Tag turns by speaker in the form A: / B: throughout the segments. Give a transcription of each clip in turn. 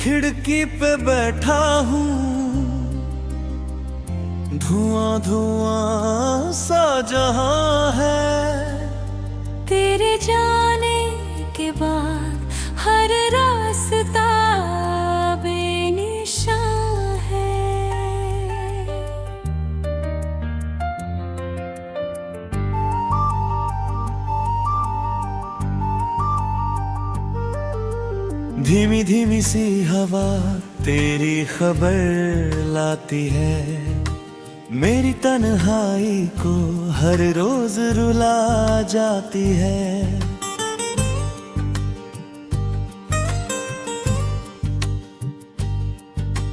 A: खिड़की पे बैठा हूँ, धुआं धुआं सा जहां है।
B: तेरे जाने के बाद हर रास्ता बेनिशान है।
A: धीमी धीमी सी हवा तेरी खबर लाती है, मेरी तन्हाई को हर रोज रुला जाती है।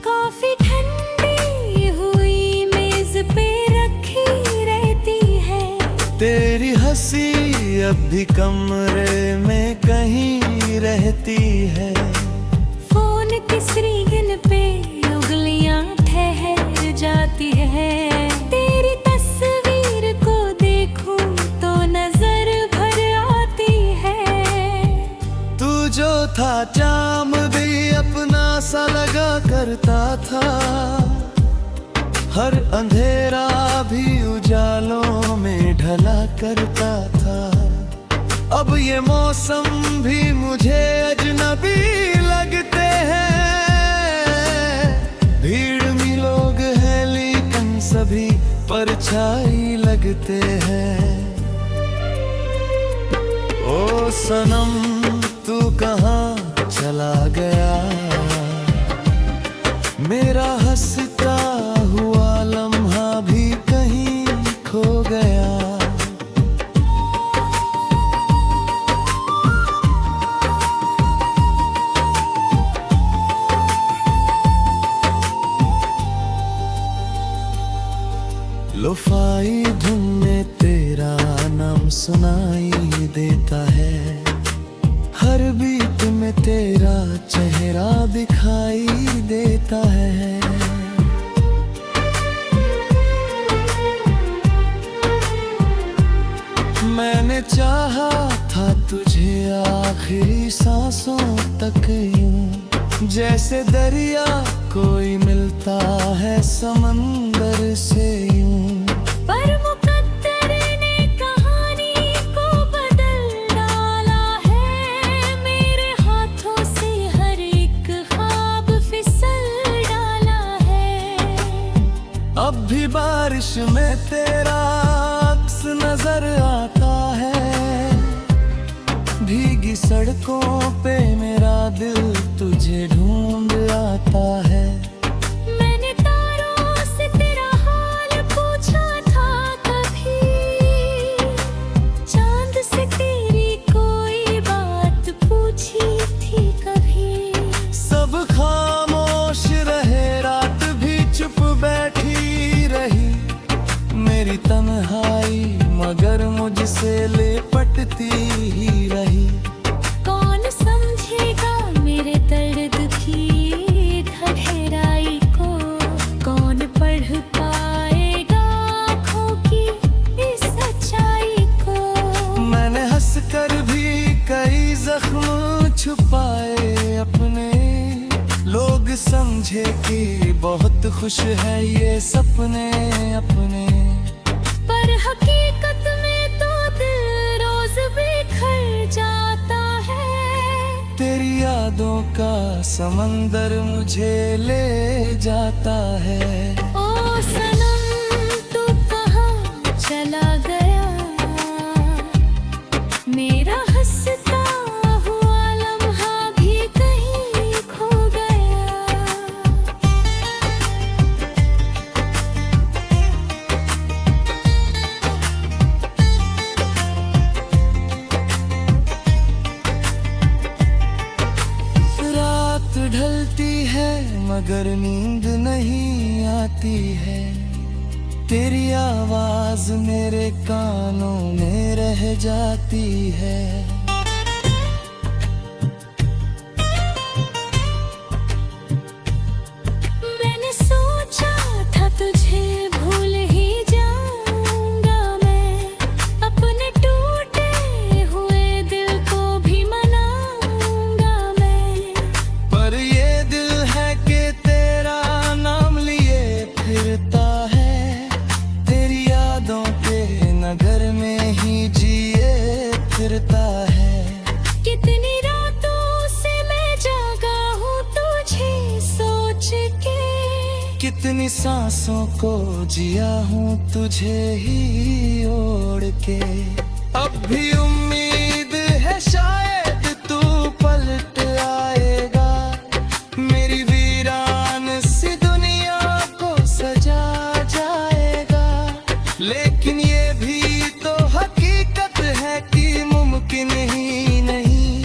B: काफी ठंडी हुई मेज पे रखी रहती है,
A: तेरी हंसी अब भी कमरे में कहीं रहती है।
B: फोन की स्क्रीन पे उंगलियां ठहर जाती है, तेरी तस्वीर को देखूं तो नजर भर आती है।
A: तू जो था चाम भी अपना सा लगा करता था, हर अंधेरा भी उजालों में ढला करता था। अब ये मौसम भी मुझे अजनबी लगते हैं। भीड़ में लोग हैं लेकिन सभी परछाई लगते हैं। ओ सनम तू कहाँ चला गया, मेरा हंसता हुआ लम्हा भी कहीं खो गया। लोफाई धुन में तेरा नाम सुनाई देता है, हर बीट में तेरा चेहरा दिखाई देता है। मैंने चाहा था तुझे आखिरी सांसों तक यूं, जैसे दरिया कोई मिलता है समंदर से यूं।
B: पर मुकद्दर ने कहानी को बदल डाला है, मेरे हाथों से हर एक ख्वाब फिसल डाला है।
A: अब भी बारिश में तेरा अक्स नजर आता है, भीगी सड़कों पे मेरा दिल तुझे ढूंढ आता है।
B: मैंने तारों से तेरा हाल पूछा था कभी, चांद से तेरी कोई बात पूछी थी कभी।
A: सब खामोश रहे, रात भी चुप बैठी रही, मेरी तन्हाई मगर मुझसे लिपटती ही रही।
B: कौन समझेगा मेरे दर्द की गहराई को, कौन पढ़ पाएगा आँखों की इस सच्चाई को।
A: मैंने हंसकर भी कई जख्म छुपाए अपने, लोग समझे कि बहुत खुश है ये सपने अपने।
B: पर हकीकत में तो दिल रोज बिखर जाता है,
A: तेरी यादों का समंदर मुझे ले जाता है।
B: ओ सनम तू कहाँ चला गया, मेरा हंसता हुआ लम्हा भी कहीं खो गया।
A: रात ढलती है मगर नींद नहीं आती है, तेरी आवाज मेरे कानों में रह जाती है।
B: मैंने सोचा था तुझे भूल ही जाऊंगा मैं, अपने टूटे हुए दिल को भी मनाऊंगा मैं।
A: पर ये दिल कितनी सांसों को जिया हूँ तुझे ही ओढ़ के। अब भी उम्मीद है शायद तू पलट आएगा, मेरी वीरान सी दुनिया को सजा जाएगा। लेकिन ये भी तो हकीकत है कि मुमकिन ही नहीं,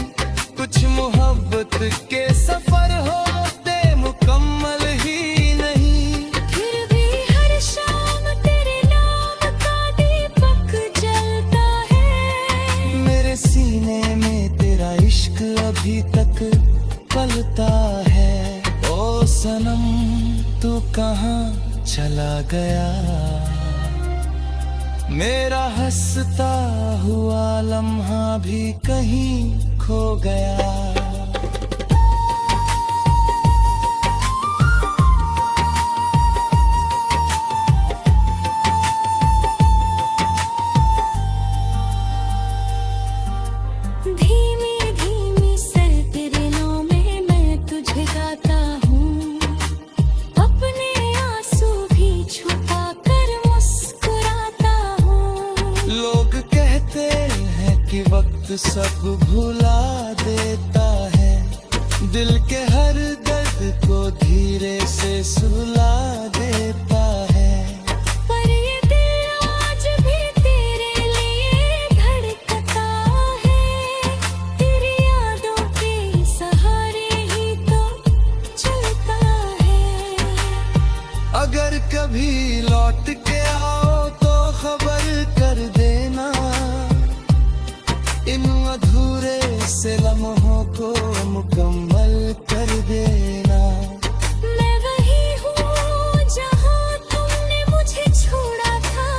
A: कुछ मोहब्बत के सफर होते मुकम्मल ही नहीं।
B: फिर भी हर शाम तेरे नाम का दीपक जलता है,
A: मेरे सीने में तेरा इश्क अभी तक पलता है। ओ सनम तू कहाँ चला गया, मेरा हंसता हुआ लम्हा भी कहीं खो गया।
B: धीमी धीमी सर्द दिनों में मैं तुझे गाता हूँ, अपने आंसू भी छुपा कर मुस्कुराता हूँ।
A: लोग कहते हैं कि वक्त सब भुला देता है, दिल के हर दर्द को धीरे से सुला देता है।
B: पर ये दिल आज भी तेरे लिए धड़कता है, तेरी यादों के सहारे ही तो चलता है।
A: अगर कभी लौट के आओ तो खबर कर देना, इन अधूरे से लम्हों को मुकम्मल कर देना।
B: मैं वही हूँ जहाँ तुमने मुझे छोड़ा था,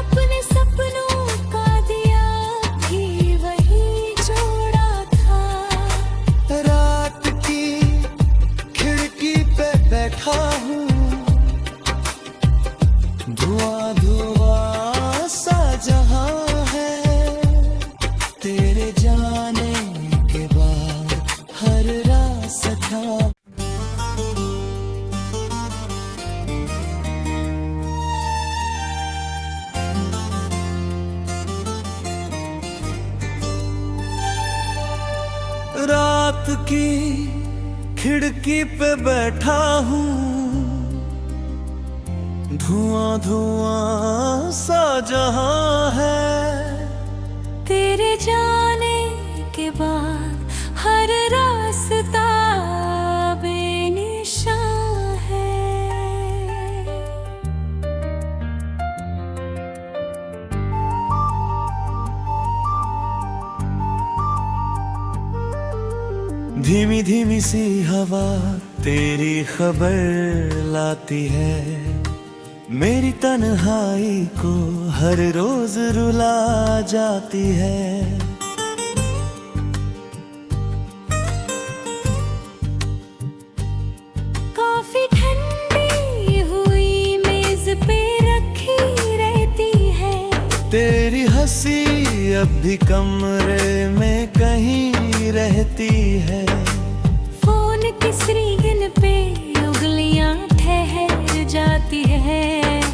B: अपने सपनों का दिया भी वही जोड़ा था।
A: रात की खिड़की पे बैठा हूँ, धुआं धुआं सा जहां है, तेरे जाने के बाद हर रास्ता। रात की खिड़की पे बैठा हूँ, धुआं धुआं सा जहां है,
B: तेरे जाने के बाद हर रास्ता बेनिशान है।
A: धीमी धीमी सी हवा तेरी खबर लाती है, मेरी तन्हाई को हर रोज रुला जाती है।
B: काफी ठंडी हुई मेज पे रखी रहती है,
A: तेरी हंसी अब भी कमरे में कहीं रहती है।
B: फोन की स्क्रीन पे उंगलियां ठहर जाती है,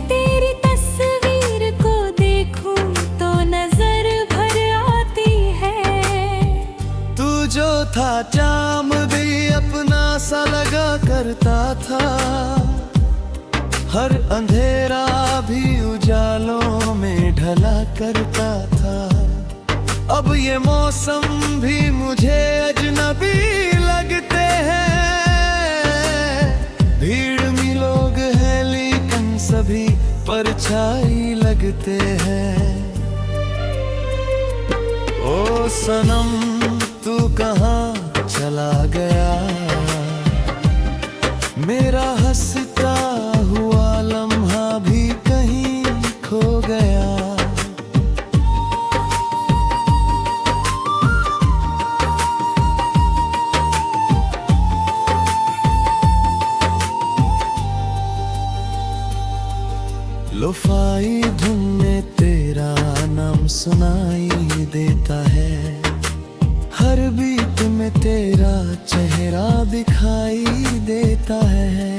B: तेरी तस्वीर को देखूं तो नजर भर आती है।
A: तू जो था चाम भी अपना सा लगा करता था, हर अंधेरा भी उजालों में ढला करता था। अब ये मौसम भी मुझे अजनबी लगते हैं, भीड़ में लोग हैं लेकिन सभी परछाई लगते हैं। ओ सनम तू कहाँ चला गया, मेरा हंसता हुआ लम्हा भी कहीं खो गया। लोफाई धुन में तेरा नाम सुनाई देता है, हर बीट में तेरा चेहरा दिखाई देता है।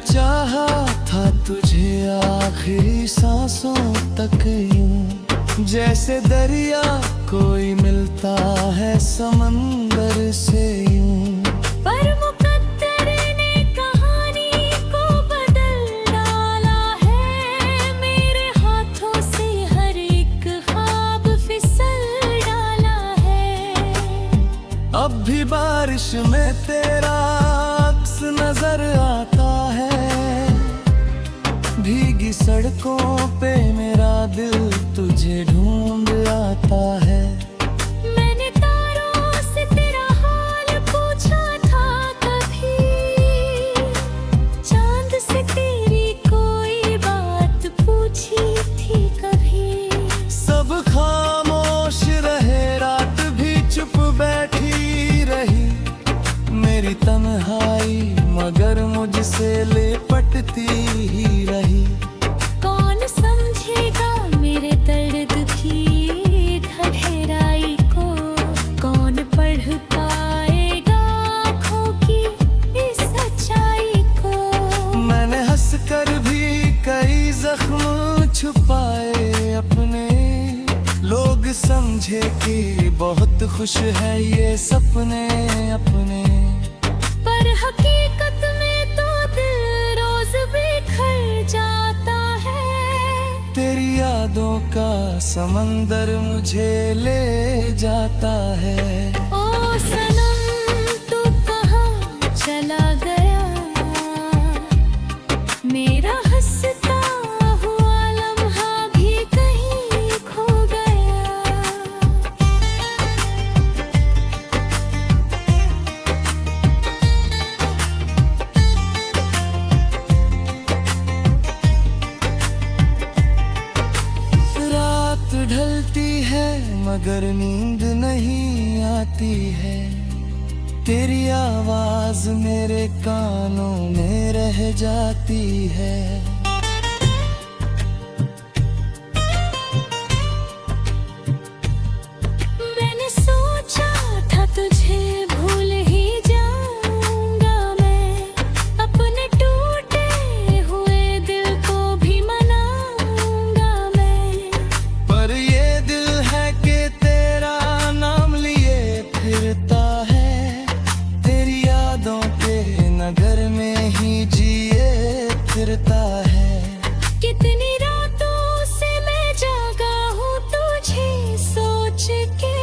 A: चाहा था तुझे आखिरी सांसों तक यूं, जैसे दरिया कोई मिलता है समंदर से यूं।
B: पर मुकद्दर ने कहानी को बदल डाला है, मेरे हाथों से हर एक ख्वाब फिसल डाला है।
A: अब भी बारिश में तेरा अक्स नजर आता है, भीगी सड़कों पे मेरा दिल तुझे ढूंढ आता है।
B: मैंने तारों से तेरा हाल पूछा था कभी, चांद से तेरी कोई बात पूछी थी कभी।
A: सब खामोश रहे, रात भी चुप बैठी रही, मेरी तन्हाई मगर मुझसे लिपटती ही रही।
B: कौन समझेगा मेरे दर्द की गहराई को, कौन पढ़ पाएगा आँखों की इस सच्चाई को।
A: मैंने हंसकर भी कई जख्म छुपाए अपने, लोग समझे कि बहुत खुश है ये सपने अपने।
B: पर हकीकत में तो दिल रोज बिखर जाता है,
A: तेरी यादों का समंदर मुझे ले जाता है।
B: ओ सनम तू कहाँ चला गया, मेरा हंसता हुआ लम्हा भी कहीं खो गया।
A: रात ढलती है मगर नींद नहीं आती है, तेरी आवाज मेरे कानों में रह जाती है।
B: मैंने सोचा था तुझे भूल ही जाऊंगा मैं, अपने टूटे हुए दिल को भी मनाऊंगा मैं।
A: पर ये दिल है कि तेरा नाम लिए फिरता है, तेरी यादों के नगर में ही जिए फिरता है।
B: कितनी रातों से मैं जागा हूँ तुझे सोच के,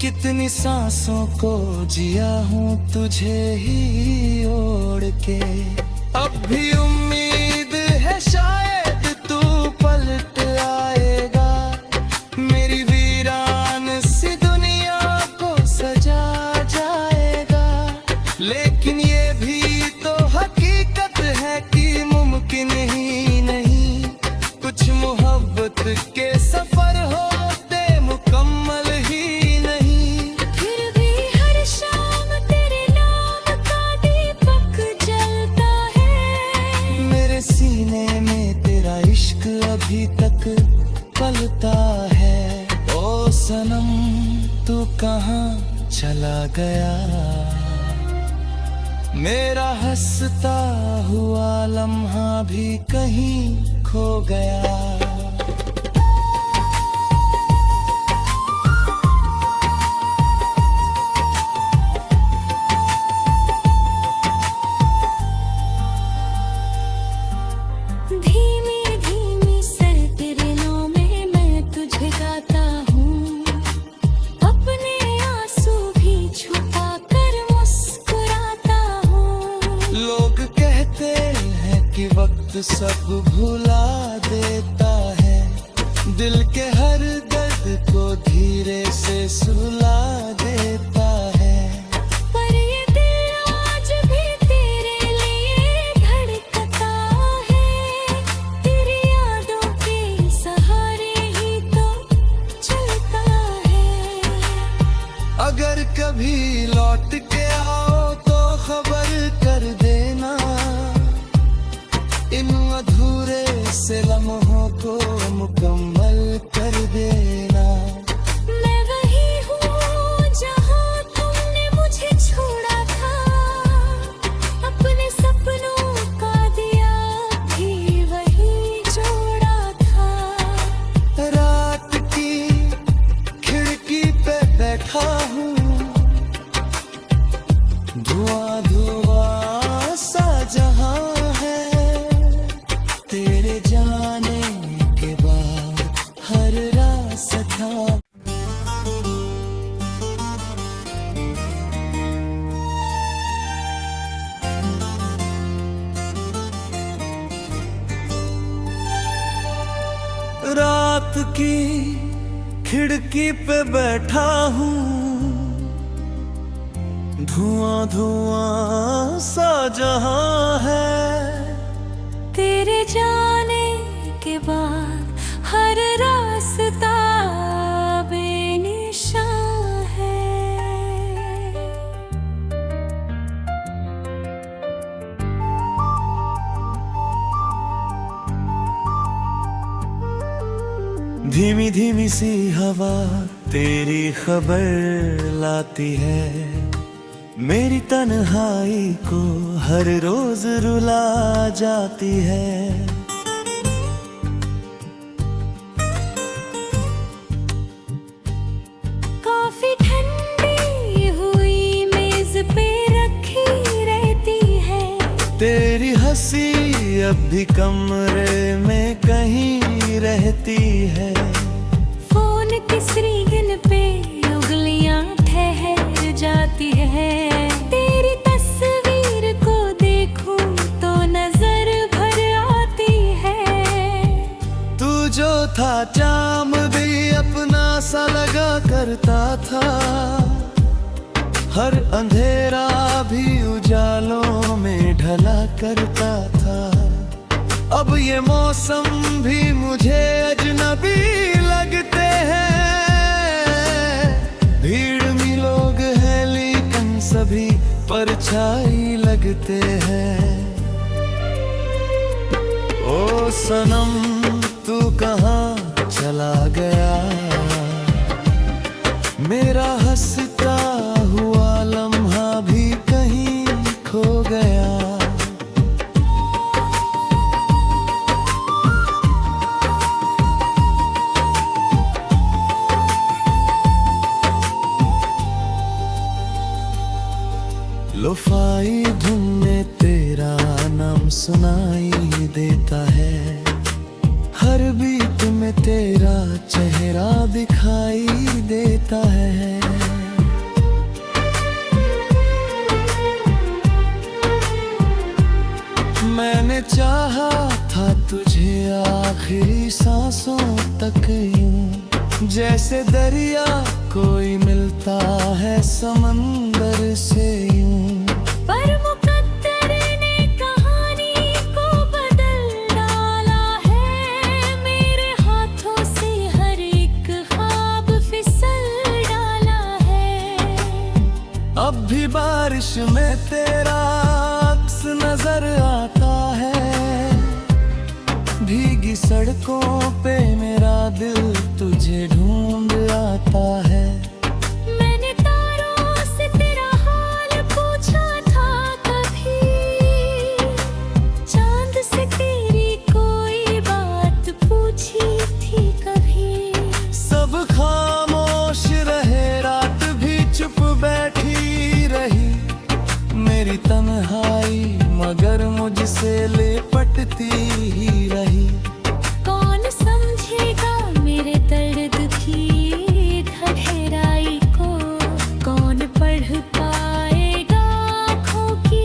A: कितनी सांसों को जिया हूँ तुझे ही ओढ़ के। अब भी उम्मीद है शायद तू पलट आएगा, मेरी वीरान सी दुनिया को सजा जाएगा। लेकिन ये भी तो हकीकत है कि मुमकिन ही नहीं, कुछ मोहब्बत के सफर होते मुकम्मल ही नहीं।
B: फिर भी हर शाम तेरे नाम का दीपक जलता है,
A: मेरे सीने में तेरा इश्क अभी तक पलता है। ओ सनम तू कहाँ चला गया, मेरा हंसता हुआ लम्हा भी कहीं खो गया।
B: धीमी धीमी सर्द दिनों में मैं तुझे गाता हूँ, अपने आंसू भी छुपा कर मुस्कुराता हूँ।
A: लोग कहते हैं कि वक्त सब भुला देता है, दिल के हर दर्द को धीरे से सुला देता है।
B: पर ये दिल आज भी तेरे लिए धड़कता है, तेरी यादों के सहारे ही तो चलता है।
A: अगर कभी लौट के आओ तो खबर कर देना, इन अधूरे से लम्हों को मुकम्मल कर देना। की खिड़की पे बैठा हूँ, धुआं धुआं सा जहां है।
B: तेरे जाने के बाद हर रास्ता बेनिशान है।
A: धीमी धीमी सी हवा तेरी खबर लाती है, मेरी तन्हाई को हर रोज रुला जाती है।
B: काफी ठंडी हुई मेज पे रखी रहती है,
A: तेरी हंसी अब भी कमरे में कहीं रहती है।
B: फोन की स्क्रीन पे उंगलियां ठहर जाती है, तेरी तस्वीर को देखूं तो नजर भर आती है।
A: तू जो था चाम भी अपना सा लगा करता था, हर अंधेरा भी उजालों में ढला करता था। अब ये मौसम भी मुझे अजनबी लगते हैं, भीड़ में लोग हैं लेकिन सभी परछाई लगते हैं। ओ सनम तू कहाँ चला गया, मेरा हंसता हुआ लम्हा भी कहीं खो गया। लोफाई धुन में तेरा नाम सुनाई देता है, हर बीट में तेरा चेहरा दिखाई देता है। मैंने चाहा था तुझे आखिरी सांसों तक यूं, जैसे दरिया कोई मिलता है समंदर से यूं।
B: पर मुकद्दर ने कहानी को बदल डाला है, मेरे हाथों से हर एक ख्वाब फिसल डाला है।
A: अब भी बारिश में तेरा अक्स नजर आता है, भीगी सड़कों पे मेरा दिल तुझे ढूंढ आता है।
B: मैंने तारों से तेरा हाल पूछा था कभी, चांद से तेरी कोई बात पूछी थी कभी।
A: सब खामोश रहे, रात भी चुप बैठी रही, मेरी तन्हाई मगर मुझसे लिपटती ही रही।
B: कौन समझेगा मेरे दर्द की गहराई को, कौन पढ़ पाएगा आँखों की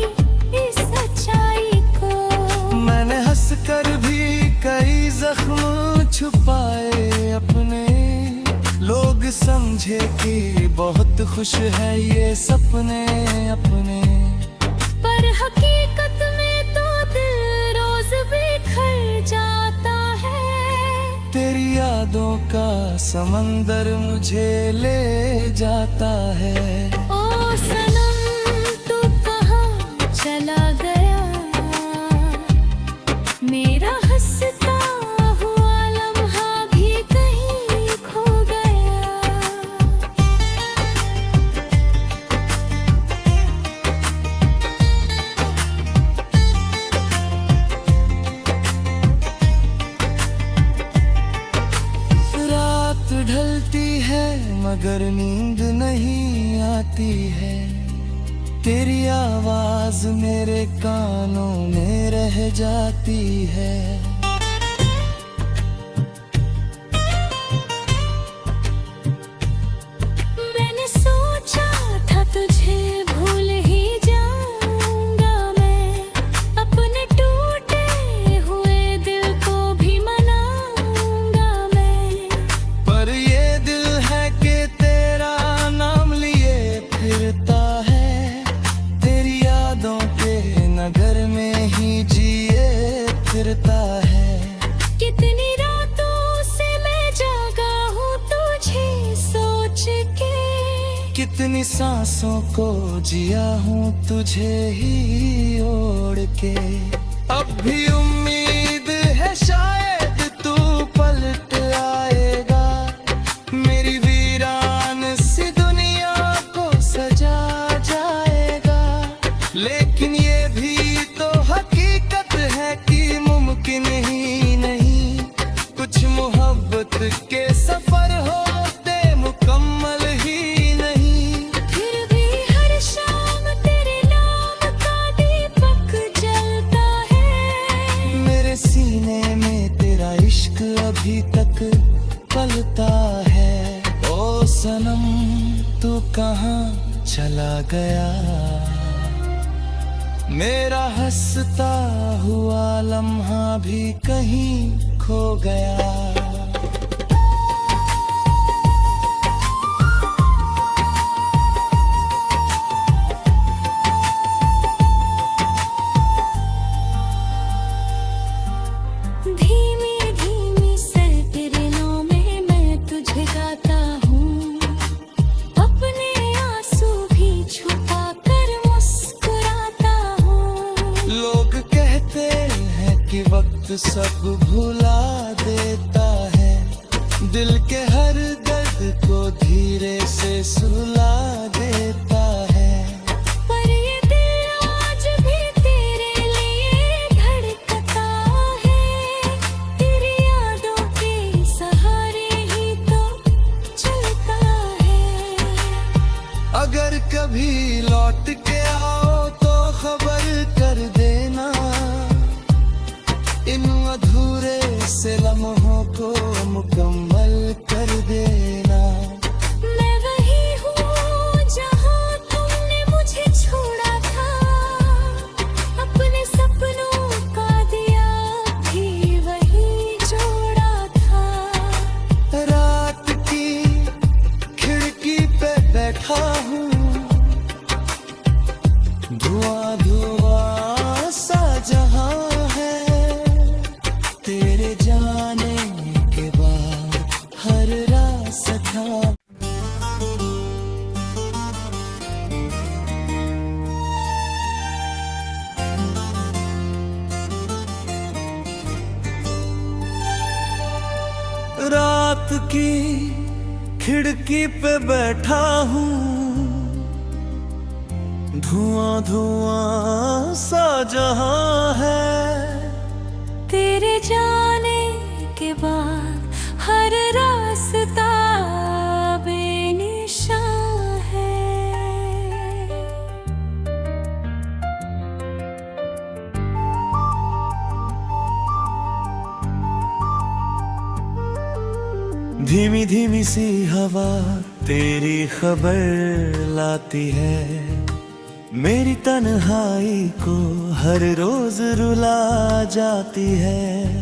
B: इस सच्चाई को।
A: मैंने हंसकर भी कई जख्म छुपाए अपने, लोग समझे कि बहुत खुश है ये सपने अपने।
B: पर हकीकत में तो दिल रोज बिखर जाता है,
A: तेरी यादों का समंदर मुझे ले जाता है।
B: ओ सनम तू कहाँ चला गया, मेरा हंसता हुआ लम्हा भी कहीं खो गया।
A: रात ढलती है मगर नींद नहीं आती है, तेरी आवाज मेरे कानों में रह जाती है।
B: मैंने सोचा था तुझे भूल ही जाऊंगा मैं, अपने टूटे हुए दिल को भी मनाऊंगा मैं।
A: कितनी सांसों को जिया हूँ तुझे ही ओढ़ के। अब भी उम्मीद है शायद तू पलट आएगा, मेरी वीरान सी दुनिया को सजा जाएगा। लेकिन ये भी तो हकीकत है कि मुमकिन ही नहीं, कुछ मोहब्बत के सफर होते मुकम्मल ही नहीं।
B: फिर भी हर शाम तेरे नाम का दीपक जलता है,
A: मेरे सीने में तेरा इश्क अभी तक पलता है। ओ सनम तू कहाँ चला गया, मेरा हंसता हुआ लम्हा भी कहीं खो गया।
B: धीमी धीमी सरगर्मियों में मैं तुझे गाता हूँ, अपने आंसू भी छुपा कर मुस्कुराता हूँ।
A: लोग कहते हैं कि वक्त सब भुला देता है, दिल के हर दर्द को धीरे से सुला देता है।
B: पर ये दिल आज भी तेरे लिए धड़कता है, तेरी यादों के सहारे ही तो चलता है।
A: अगर कभी लौट के आओ तो खबर कर देना, इन अधूरे से लम्हों को मुकम्मल कर देना।
B: मैं वही हूँ जहाँ तुमने मुझे छोड़ा था, अपने सपनों का दिया भी वही जोड़ा था।
A: रात की खिड़की पे बैठा हूँ, धुआं धुआं सा जहां है, तेरे जाने के बाद हर रास्ता। रात की खिड़की पे बैठा हूँ, धुआं धुआं सा जहां है,
B: तेरे जाने के बाद हर रास्ता बेनिशान है।
A: धीमी धीमी सी हवा तेरी खबर लाती है, मेरी तन्हाई को हर रोज रुला जाती है।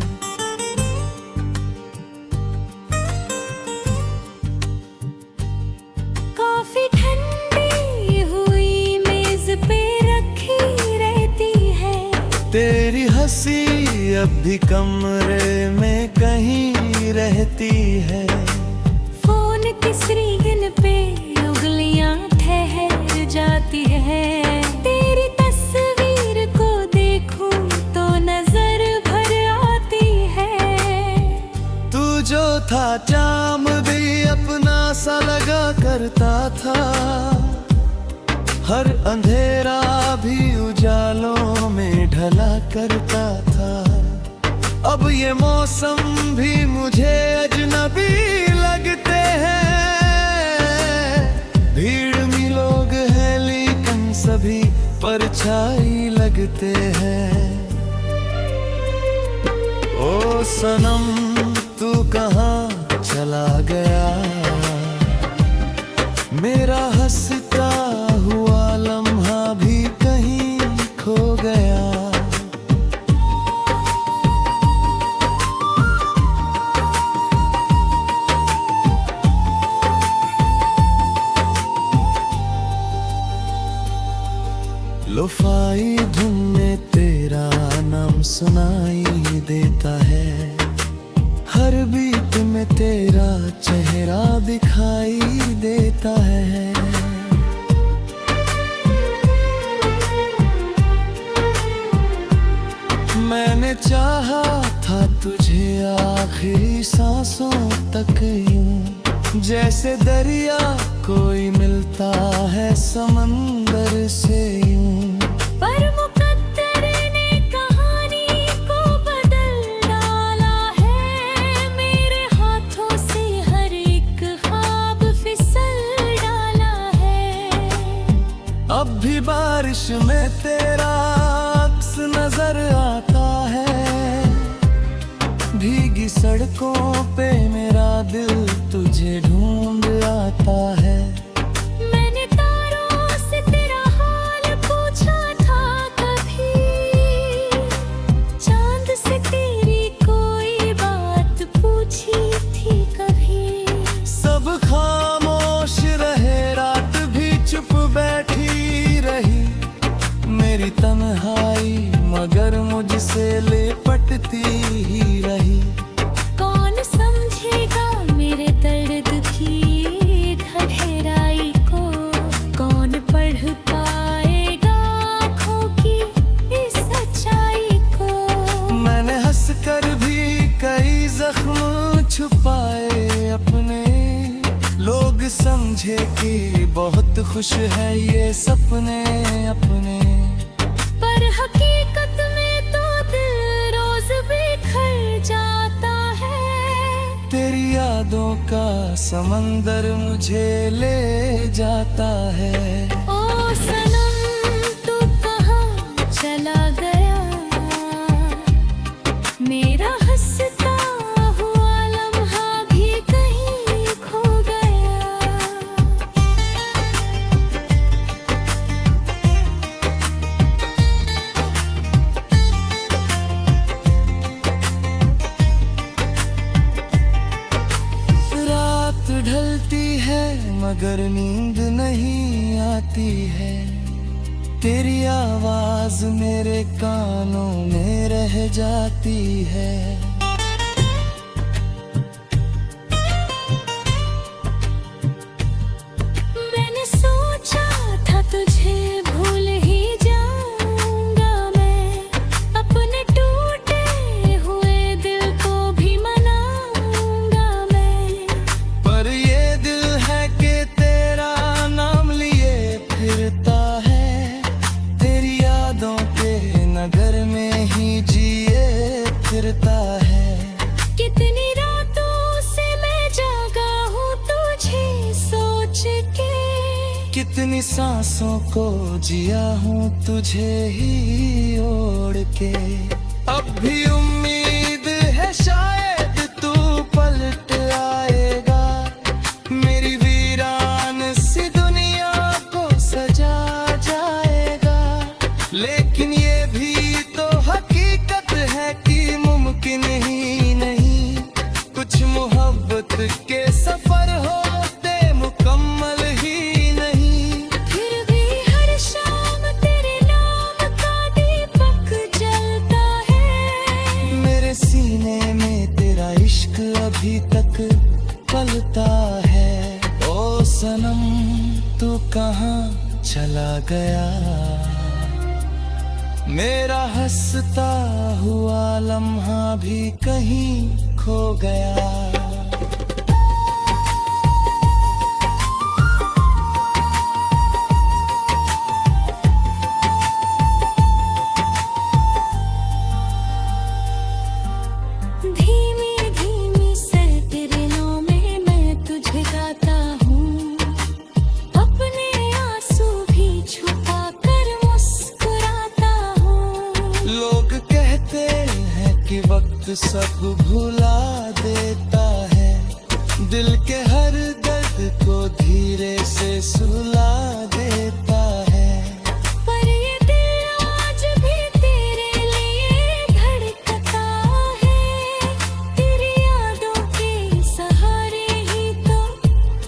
B: काफी ठंडी हुई मेज पे रखी रहती है,
A: तेरी हंसी अब भी कमरे में कहीं रहती है।
B: फोन की स्क्रीन पे उंगलियां ठहर जाती है, तेरी तस्वीर को देखूं तो नजर भर आती है।
A: तू जो था चाम भी अपना सा लगा करता था, हर अंधेरा भी उजालों में ढला करता था। अब ये मौसम भी मुझे अजनबी लगते हैं, भीड़ में लोग हैं लेकिन सभी परछाई लगते हैं। ओ सनम तू कहाँ चला गया, मेरा हंसता हुआ लम्हा भी कहीं खो गया। लोफाई धुन में तेरा नाम सुनाई देता है, हर बीट में तेरा चेहरा दिखाई देता है। चाहा था तुझे आखिरी सांसों तक यूं, जैसे दरिया कोई मिलता है समंदर से यूं।
B: पर मुकद्दर ने कहानी को बदल डाला है, मेरे हाथों से हर एक ख्वाब फिसल डाला है।
A: अब भी बारिश में तेरा अक्स नजर आता है, भीगी सड़कों पे मेरा दिल तुझे ढूंढ आता है।
B: मैंने तारों से तेरा हाल पूछा था कभी, चांद से तेरी कोई बात पूछी थी कभी।
A: सब खामोश रहे, रात भी चुप बैठी रही, मेरी तन्हाई मगर मुझसे लिपटती ही रही।
B: कौन समझेगा मेरे दर्द की गहराई को, कौन पढ़ पाएगा आँखों की इस सच्चाई को।
A: मैंने हंसकर भी कई जख्म छुपाए अपने, लोग समझे कि बहुत खुश है ये सपने अपने।
B: पर हकीकत में तो दिल रोज बिखर जाता है,
A: तेरी यादों का समंदर मुझे ले जाता है।
B: ओ सनम तू कहाँ चला गया, मेरा हंसता हुआ लम्हा भी कहीं खो गया।
A: रात ढलती है मगर नींद नहीं आती है, तेरी आवाज मेरे कानों में रह जाती है।
B: मैंने सोचा था तुझे भूल ही जाऊंगा मैं, अपने टूटे हुए दिल को भी मनाऊंगा मैं।
A: पर ये दिल है कि तेरा नाम लिए फिरता है, तेरी यादों के नगर में ही जिए फिरता है।
B: कितनी रातों से मैं जागा हूँ तुझे सोच के,
A: कितनी सांसों को जिया हूँ तुझे ही ओढ़ के। अब भी उम्मीद है शायद तू पलट आएगा, मेरी वीरान सी दुनिया को सजा जाएगा। लेकिन ये भी तो हकीकत है कि मुमकिन ही नहीं, कुछ मोहब्बत के सफर होते मुकम्मल ही नहीं।
B: फिर भी हर शाम तेरे नाम का दीपक जलता है,
A: मेरे सीने में तेरा इश्क अभी तक पलता है। ओ सनम तू कहाँ चला गया, मेरा हंसता हुआ लम्हा भी कहीं खो गया।
B: धीमी धीमी सहते दिनों में मैं तुझे गाता हूँ, अपने आंसू भी छुपा कर मुस्कुराता हूँ।
A: लोग कहते हैं कि वक्त सब भुला देता है, दिल के हर दर्द को धीरे से सुला देता है।
B: पर ये दिल आज भी तेरे लिए धड़कता है, तेरी यादों के सहारे ही तो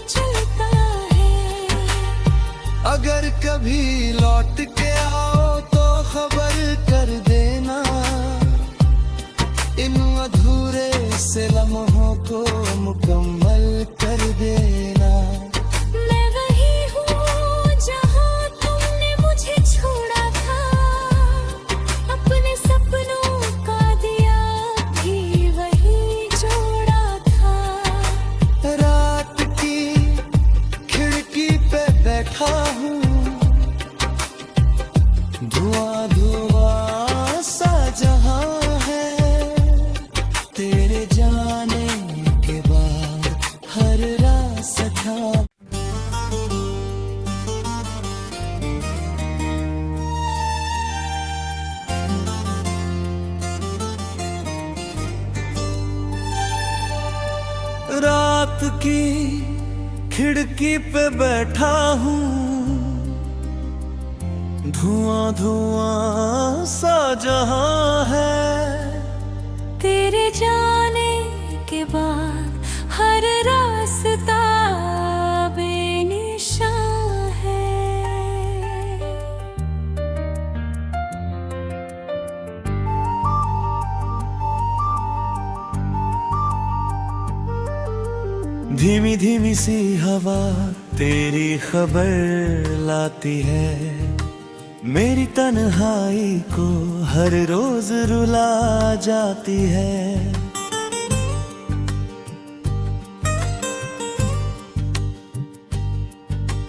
B: चलता है।
A: अगर कभी लौट के आओ तो खबर कर देना, इन अधूरे से लम्हों को मुकम्मल कर देना।
B: मैं वही हूँ जहाँ तुमने मुझे छोड़ा था, अपने सपनों का
A: बैठा हूँ, धुआं धुआं सा जहां है, तेरे जाने के बाद हर रास्ता। रात की खिड़की पे बैठा हूँ, धुआं धुआं सा जहां है,
B: तेरे जाने के बाद हर रास्ता बेनिशान है।
A: धीमी धीमी सी हवा तेरी खबर लाती है, मेरी तन्हाई को हर रोज रुला जाती है।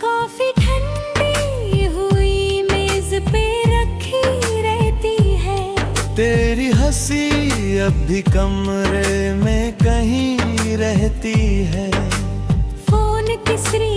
B: काफी ठंडी हुई मेज पे रखी रहती है,
A: तेरी हंसी अब भी कमरे में कहीं रहती है।
B: फोन किसरी